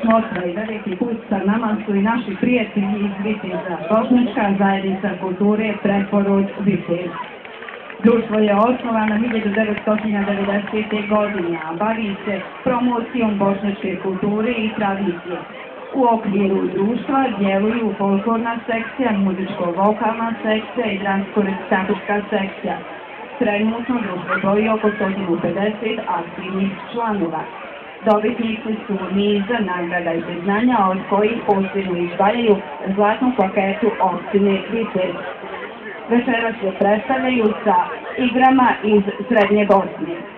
motra i veliki put sa nama su i naši prijatelji iz Viteza, Bošnjačka zajednica kulture Preporod Vitez. Društvo je osnovano 1990. godine, a bavi se promocijom bošnjačke kulture i tradicije. U okviru društva djeluju folklorna sekcija, muzičko-vokalna sekcija i dramsko-recitatorska sekcija. Trenutno društvo broji oko 150 aktivnih članova. Dobitnici su niza nagrada i priznanja, od kojih posebno izdvajaju zlatnu plaketu opštine Vitez. Večeras se predstavljaju sa igrama iz Srednje Bosne.